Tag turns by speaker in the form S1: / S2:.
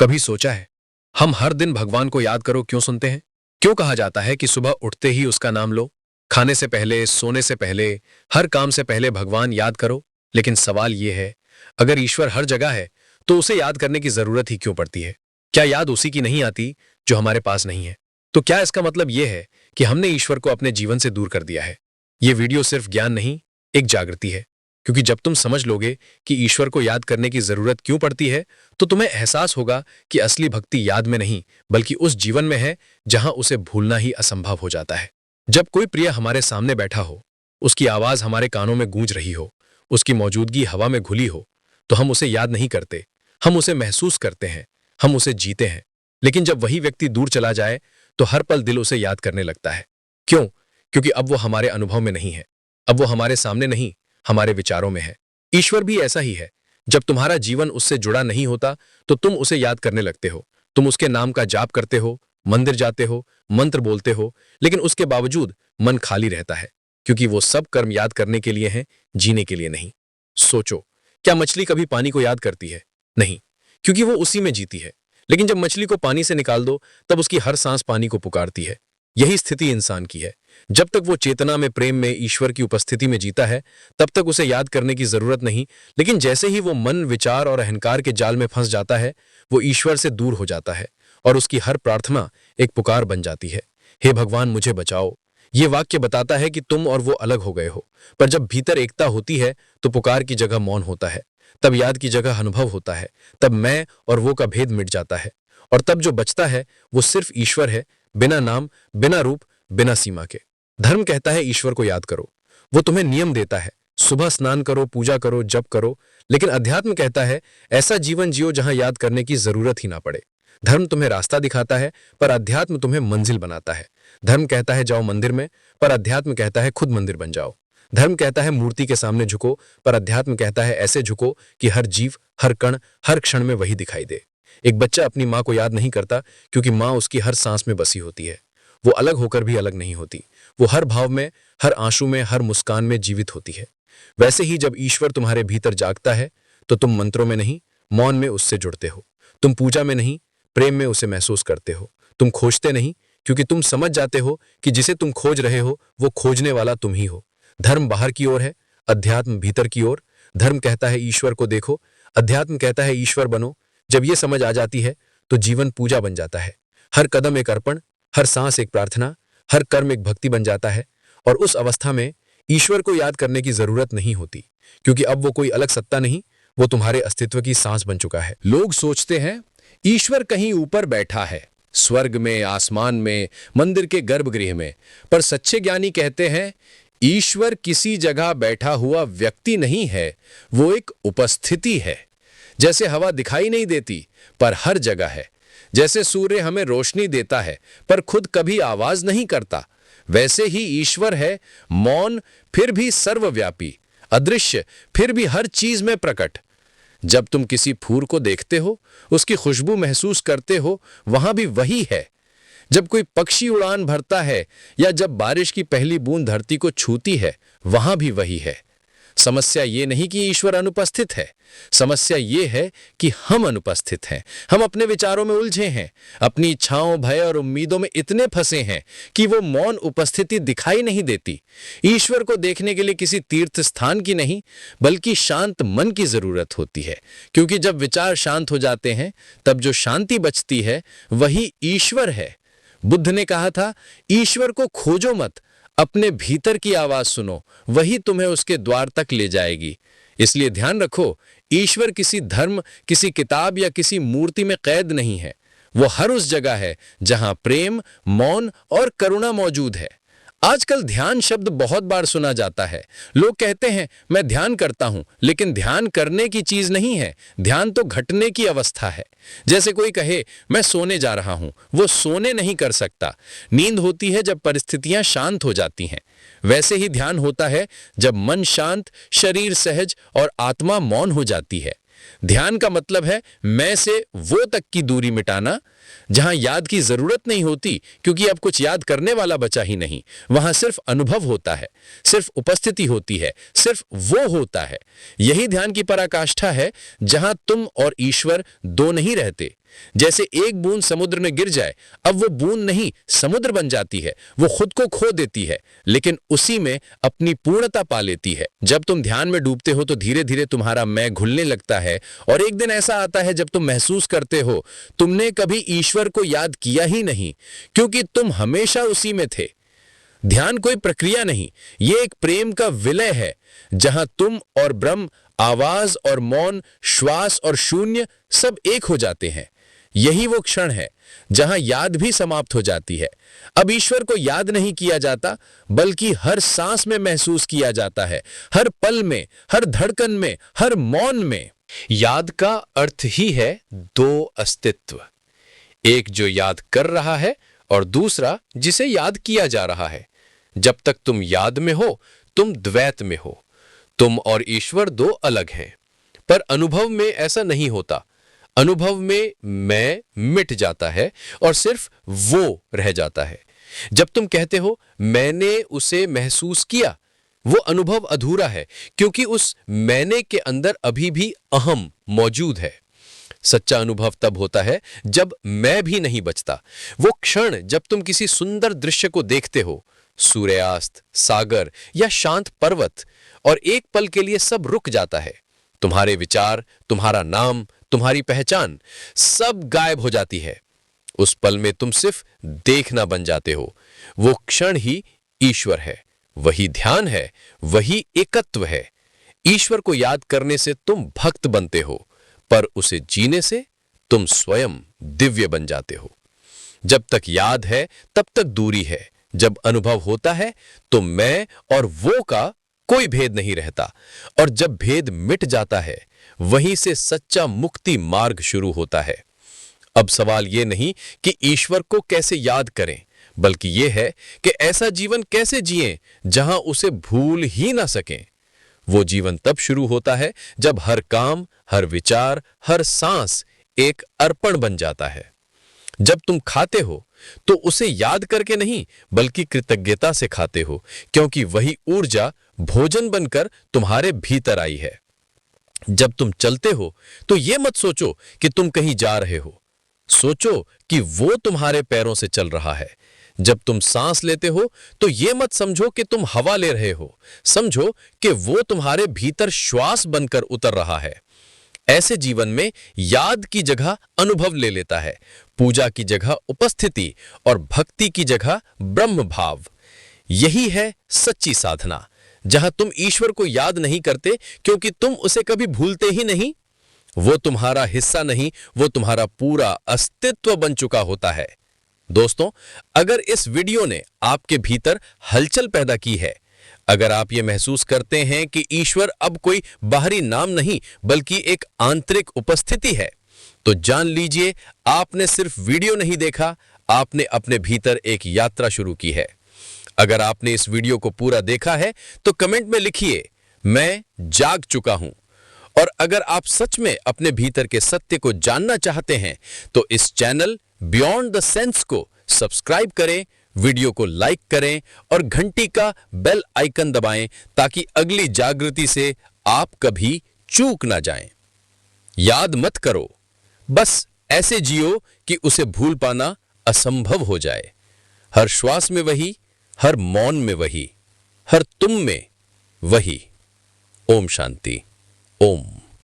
S1: कभी सोचा है, हम हर दिन भगवान को याद करो क्यों सुनते हैं? क्यों कहा जाता है कि सुबह उठते ही उसका नाम लो? खाने से पहले, सोने से पहले, हर काम से पहले भगवान याद करो। लेकिन सवाल यह है, अगर ईश्वर हर जगह है, तो उसे याद करने की जरूरत ही क्यों पड़ती है? क्या याद उसी की नहीं आती जो हमारे पास नहीं है? तो क्या इसका मतलब यह है कि हमने ईश्वर को अपने जीवन से दूर कर दिया है? यह वीडियो सिर्फ ज्ञान नहीं, एक जागृति है। क्योंकि जब तुम समझ लोगे कि ईश्वर को याद करने की जरूरत क्यों पड़ती है, तो तुम्हें एहसास होगा कि असली भक्ति याद में नहीं, बल्कि उस जीवन में है जहां उसे भूलना ही असंभव हो जाता है। जब कोई प्रिय हमारे सामने बैठा हो, उसकी आवाज हमारे कानों में गूंज रही हो, उसकी मौजूदगी हवा में घुली हो, तो हम उसे याद नहीं करते, हम उसे महसूस करते हैं, हम उसे जीते हैं। लेकिन जब वही व्यक्ति दूर चला जाए, तो हर पल दिल उसे याद करने लगता है। क्यों? क्योंकि अब वो हमारे अनुभव में नहीं है, अब वो हमारे सामने नहीं, हमारे विचारों में है। ईश्वर भी ऐसा ही है। जब तुम्हारा जीवन उससे जुड़ा नहीं होता, तो तुम उसे याद करने लगते हो। तुम उसके नाम का जाप करते हो, मंदिर जाते हो, मंत्र बोलते हो, लेकिन उसके बावजूद मन खाली रहता है, क्योंकि वो सब कर्म याद करने के लिए हैं, जीने के लिए नहीं। सोचो, क्या मछली कभी पानी को याद करती है? नहीं, क्योंकि वो उसी में जीती है। लेकिन जब मछली को पानी से निकाल दो, तब उसकी हर सांस पानी को पुकारती है। यही स्थिति इंसान की है। जब तक वो चेतना में, प्रेम में, ईश्वर की उपस्थिति में जीता है, तब तक उसे याद करने की जरूरत नहीं। लेकिन जैसे ही वो मन, विचार और अहंकार के जाल में फंस जाता है, वो ईश्वर से दूर हो जाता है और उसकी हर प्रार्थना एक पुकार बन जाती है। हे भगवान, मुझे बचाओ। ये वाक्य बताता है कि तुम और वो अलग हो गए हो। पर जब भीतर एकता होती है, तो पुकार की जगह मौन होता है, तब याद की जगह अनुभव होता है, तब मैं और वो का भेद मिट जाता है। और तब जो बचता है वो सिर्फ ईश्वर है, बिना नाम, बिना रूप, बिना सीमा के। धर्म कहता है ईश्वर को याद करो, वो तुम्हें नियम देता है, सुबह स्नान करो, पूजा करो, जप करो। लेकिन अध्यात्म कहता है ऐसा जीवन जियो जहां याद करने की जरूरत ही ना पड़े। धर्म तुम्हें रास्ता दिखाता है, पर अध्यात्म तुम्हें मंजिल बनाता है। धर्म कहता है जाओ मंदिर में, पर अध्यात्म कहता है खुद मंदिर बन जाओ। धर्म कहता है मूर्ति के सामने झुको, पर अध्यात्म कहता है ऐसे झुको कि हर जीव, हर कण, हर क्षण में वही दिखाई दे। एक बच्चा अपनी माँ को याद नहीं करता, क्योंकि माँ उसकी हर सांस में बसी होती है। वो अलग होकर भी अलग नहीं होती। वो हर भाव में, हर आंसू में, हर मुस्कान में जीवित होती है। वैसे ही जब ईश्वर तुम्हारे भीतर जागता है, तो तुम मंत्रों में नहीं, मौन में उससे जुड़ते हो। तुम पूजा में नहीं, प्रेम में उसे महसूस करते हो। तुम खोजते नहीं, क्योंकि तुम समझ जाते हो कि जिसे तुम खोज रहे हो, वो खोजने वाला तुम ही हो। धर्म बाहर की ओर है, अध्यात्म भीतर की ओर। धर्म कहता है ईश्वर को देखो, अध्यात्म कहता है ईश्वर बनो। जब ये समझ आ जाती है, तो जीवन पूजा बन जाता है। हर कदम एक अर्पण, हर सांस एक प्रार्थना, हर कर्म एक भक्ति बन जाता है। और उस अवस्था में ईश्वर को याद करने की जरूरत नहीं होती, क्योंकि अब वो कोई अलग सत्ता नहीं, वो तुम्हारे अस्तित्व की सांस बन चुका है।
S2: लोग सोचते हैं ईश्वर कहीं ऊपर बैठा है, स्वर्ग में, आसमान में, मंदिर के गर्भगृह में। पर सच्चे ज्ञानी कहते हैं ईश्वर किसी जगह बैठा हुआ व्यक्ति नहीं है, वो एक उपस्थिति है। जैसे हवा दिखाई नहीं देती, पर हर जगह है। जैसे सूर्य हमें रोशनी देता है, पर खुद कभी आवाज नहीं करता, वैसे ही ईश्वर है, मौन फिर भी सर्वव्यापी, अदृश्य फिर भी हर चीज में प्रकट। जब तुम किसी फूल को देखते हो, उसकी खुशबू महसूस करते हो, वहां भी वही है। जब कोई पक्षी उड़ान भरता है या जब बारिश की पहली बूंद धरती को छूती है, वहां भी वही है। समस्या ये नहीं कि ईश्वर अनुपस्थित है, समस्या ये है कि हम अनुपस्थित हैं। हम अपने विचारों में उलझे हैं, अपनी इच्छाओं, भय और उम्मीदों में इतने फंसे हैं कि वो मौन उपस्थिति दिखाई नहीं देती। ईश्वर को देखने के लिए किसी तीर्थ स्थान की नहीं, बल्कि शांत मन की जरूरत होती है। क्योंकि जब विचार शांत हो जाते हैं, तब जो शांति बचती है वही ईश्वर है। बुद्ध ने कहा था, ईश्वर को खोजो मत, अपने भीतर की आवाज सुनो, वही तुम्हें उसके द्वार तक ले जाएगी। इसलिए ध्यान रखो, ईश्वर किसी धर्म, किसी किताब या किसी मूर्ति में कैद नहीं है। वो हर उस जगह है जहां प्रेम, मौन और करुणा मौजूद है। आजकल ध्यान शब्द बहुत बार सुना जाता है। लोग कहते हैं मैं ध्यान करता हूं, लेकिन ध्यान करने की चीज नहीं है, ध्यान तो घटने की अवस्था है। जैसे कोई कहे मैं सोने जा रहा हूं, वो सोने नहीं कर सकता। नींद होती है जब परिस्थितियां शांत हो जाती हैं। वैसे ही ध्यान होता है जब मन शांत, शरीर सहज और आत्मा मौन हो जाती है। ध्यान का मतलब है मैं से वो तक की दूरी मिटाना, जहां याद की जरूरत नहीं होती, क्योंकि अब कुछ याद करने वाला बचा ही नहीं। वहां सिर्फ अनुभव होता है, सिर्फ उपस्थिति होती है, सिर्फ वो होता है। यही ध्यान की पराकाष्ठा है, जहां तुम और ईश्वर दो नहीं रहते, जैसे एक बूंद समुद्र में गिर जाए, अब वो बूंद नहीं समुद्र बन जाती है, वो खुद को खो देती है, लेकिन उसी में अपनी पूर्णता पा लेती है। जब तुम ध्यान में डूबते हो तो धीरे धीरे तुम्हारा मैं घुलने लगता है, और एक दिन ऐसा आता है जब तुम महसूस करते हो तुमने कभी ईश्वर को याद किया ही नहीं, क्योंकि तुम हमेशा उसी में थे। ध्यान कोई प्रक्रिया नहीं, ये एक प्रेम का विलय है, जहां तुम और ब्रह्म, आवाज और मौन, श्वास और शून्य सब एक हो जाते हैं। यही वो क्षण है जहां याद भी समाप्त हो जाती है। अब ईश्वर को याद नहीं किया जाता, बल्कि हर सांस में महसूस किया जाता है, हर पल में, हर धड़कन में, हर मौन में।
S1: याद का अर्थ ही है दो अस्तित्व, एक जो याद कर रहा है और दूसरा जिसे याद किया जा रहा है। जब तक तुम याद में हो, तुम द्वैत में हो। तुम और ईश्वर दो अलग हैं, पर अनुभव में ऐसा नहीं होता। अनुभव में मैं मिट जाता है और सिर्फ वो रह जाता है। जब तुम कहते हो मैंने उसे महसूस किया, वो अनुभव अधूरा है, क्योंकि उस मैंने के अंदर अभी भी अहम मौजूद है। सच्चा अनुभव तब होता है जब मैं भी नहीं बचता। वो क्षण जब तुम किसी सुंदर दृश्य को देखते हो, सूर्यास्त, सागर या शांत पर्वत, और एक पल के लिए सब रुक जाता है। तुम्हारे विचार, तुम्हारा नाम, तुम्हारी पहचान सब गायब हो जाती है। उस पल में तुम सिर्फ देखना बन जाते हो। वो क्षण ही ईश्वर है, वही ध्यान है, वही एकत्व है। ईश्वर को याद करने से तुम भक्त बनते हो, पर उसे जीने से तुम स्वयं दिव्य बन जाते हो। जब तक याद है तब तक दूरी है, जब अनुभव होता है तो मैं और वो का कोई भेद नहीं रहता, और जब भेद मिट जाता है वहीं से सच्चा मुक्ति मार्ग शुरू होता है। अब सवाल यह नहीं कि ईश्वर को कैसे याद करें, बल्कि यह है कि ऐसा जीवन कैसे जिएं जहां उसे भूल ही ना सकें। वो जीवन तब शुरू होता है जब हर काम, हर विचार, हर सांस एक अर्पण बन जाता है। जब तुम खाते हो तो उसे याद करके नहीं, बल्कि कृतज्ञता से खाते हो, क्योंकि वही ऊर्जा भोजन बनकर तुम्हारे भीतर आई है। जब तुम चलते हो तो यह मत सोचो कि तुम कहीं जा रहे हो, सोचो कि वो तुम्हारे पैरों से चल रहा है। जब तुम सांस लेते हो तो यह मत समझो कि तुम हवा ले रहे हो, समझो कि वो तुम्हारे भीतर श्वास बनकर उतर रहा है। ऐसे जीवन में याद की जगह अनुभव ले लेता है, पूजा की जगह उपस्थिति, और भक्ति की जगह ब्रह्म भाव। यही है सच्ची साधना, जहां तुम ईश्वर को याद नहीं करते क्योंकि तुम उसे कभी भूलते ही नहीं। वो तुम्हारा हिस्सा नहीं, वो तुम्हारा पूरा अस्तित्व बन चुका होता है। दोस्तों, अगर इस वीडियो ने आपके भीतर हलचल पैदा की है, अगर आप ये महसूस करते हैं कि ईश्वर अब कोई बाहरी नाम नहीं बल्कि एक आंतरिक उपस्थिति है, तो जान लीजिए आपने सिर्फ वीडियो नहीं देखा, आपने अपने भीतर एक यात्रा शुरू की है। अगर आपने इस वीडियो को पूरा देखा है तो कमेंट में लिखिए, मैं जाग चुका हूं। और अगर आप सच में अपने भीतर के सत्य को जानना चाहते हैं तो इस चैनल बियॉन्ड द सेंस को सब्सक्राइब करें, वीडियो को लाइक करें और घंटी का बेल आइकन दबाएं, ताकि अगली जागृति से आप कभी चूक ना जाएं। याद मत करो, बस ऐसे जियो कि उसे भूल पाना असंभव हो जाए। हर श्वास में वही, हर मौन में वही, हर तुम में वही। ओम शांति। ओम।